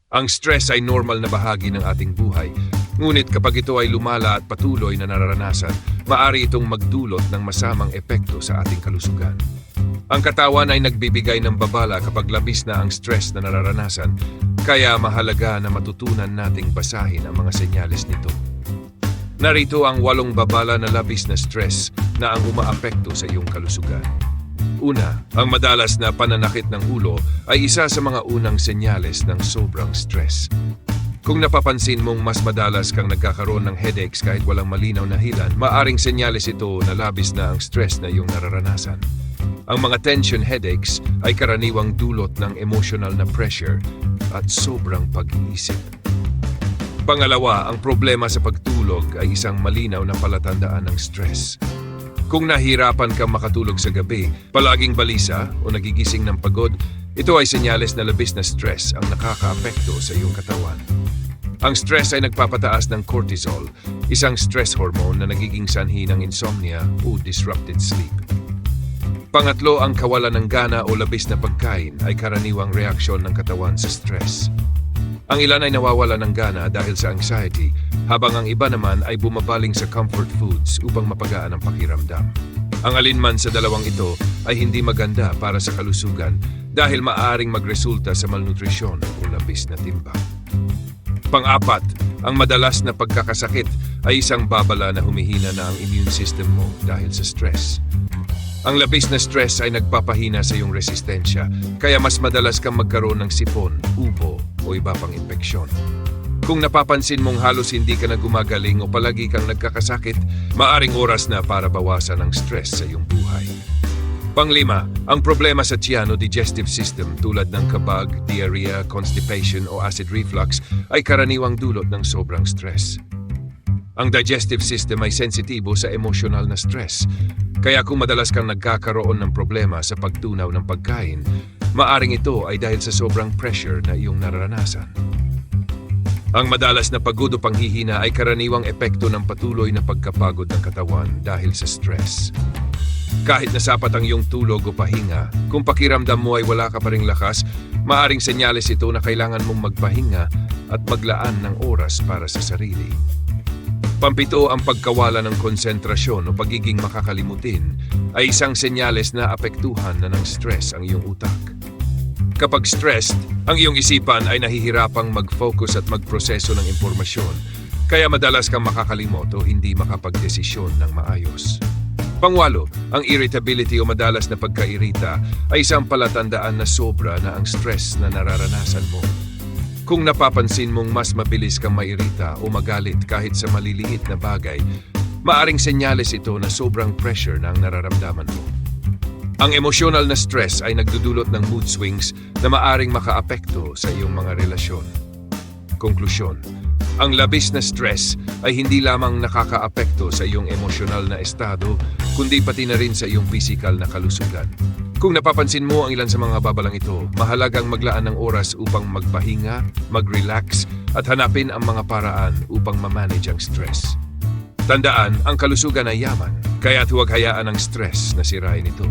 Ang stress ay normal na bahagi ng ating buhay. Ngunit kapag ito ay lumala at patuloy na nararanasan, maaari itong magdulot ng masamang epekto sa ating kalusugan. Ang katawan ay nagbibigay ng babala kapag labis na ang stress na nararanasan, kaya mahalaga na matutunan nating basahin ang mga senyales nito. Narito ang 8 babala na labis na stress na ang umaapekto sa iyong kalusugan. Una, ang madalas na pananakit ng ulo ay isa sa mga unang senyales ng sobrang stress. Kung napapansin mong mas madalas kang nagkakaroon ng headaches kahit walang malinaw na hilan, maaring senyales ito na labis na ang stress na iyong nararanasan. Ang mga tension headaches ay karaniwang dulot ng emotional na pressure at sobrang pag-iisip. Pangalawa, ang problema sa pagtulog ay isang malinaw na palatandaan ng stress. Kung nahirapan kang makatulog sa gabi, palaging balisa o nagigising ng pagod, ito ay senyales na labis na stress ang nakakaapekto sa iyong katawan. Ang stress ay nagpapataas ng cortisol, isang stress hormone na nagiging sanhi ng insomnia o disrupted sleep. Pangatlo, ang kawalan ng gana o labis na pagkain ay karaniwang reaksyon ng katawan sa stress. Ang ilan ay nawawala ng gana dahil sa anxiety, habang ang iba naman ay bumabaling sa comfort foods upang mapagaan ang pakiramdam. Ang alinman sa dalawang ito ay hindi maganda para sa kalusugan dahil maaaring magresulta sa malnutrisyon o labis na timbang. Pang-apat, ang madalas na pagkakasakit ay isang babala na humihina na ang immune system mo dahil sa stress. Ang labis na stress ay nagpapahina sa iyong resistensya, kaya mas madalas kang magkaroon ng sipon, ubo o iba pang impeksyon. Kung napapansin mong halos hindi ka na gumagaling o palagi kang nagkakasakit, maaring oras na para bawasan ang stress sa iyong buhay. Panglima, ang problema sa tiyan o digestive system tulad ng kabag, diarrhea, constipation o acid reflux ay karaniwang dulot ng sobrang stress. Ang digestive system ay sensitibo sa emosyonal na stress, kaya kung madalas kang nagkakaroon ng problema sa pagtunaw ng pagkain, maaring ito ay dahil sa sobrang pressure na iyong nararanasan. Ang madalas na pagod o panghihina ay karaniwang epekto ng patuloy na pagkapagod ng katawan dahil sa stress. Kahit nasapat ang iyong tulog o pahinga, kung pakiramdam mo ay wala ka pa ring lakas, maaring senyales ito na kailangan mong magpahinga at maglaan ng oras para sa sarili. Pampito, ang pagkawala ng konsentrasyon o pagiging makakalimutin ay isang senyales na apektuhan na ng stress ang iyong utak. Kapag stressed, ang iyong isipan ay nahihirapang mag-focus at magproseso ng impormasyon, kaya madalas kang makakalimot o hindi makapagdesisyon ng maayos. Pangwalo, ang irritability o madalas na pagkairita ay isang palatandaan na sobra na ang stress na nararanasan mo. Kung napapansin mong mas mabilis kang mairita o magalit kahit sa maliliit na bagay, maaring senyales ito na sobrang pressure na ang nararamdaman mo. Ang emosyonal na stress ay nagdudulot ng mood swings na maaring makaapekto sa iyong mga relasyon. Konklusyon, ang labis na stress ay hindi lamang nakakaapekto sa iyong emosyonal na estado, kundi pati na rin sa iyong pisikal na kalusugan. Kung napapansin mo ang ilan sa mga babalang ito, mahalagang maglaan ng oras upang magpahinga, mag-relax at hanapin ang mga paraan upang ma-manage ang stress. Tandaan, ang kalusugan ay yaman, kaya't huwag hayaan ang stress na sirain ito.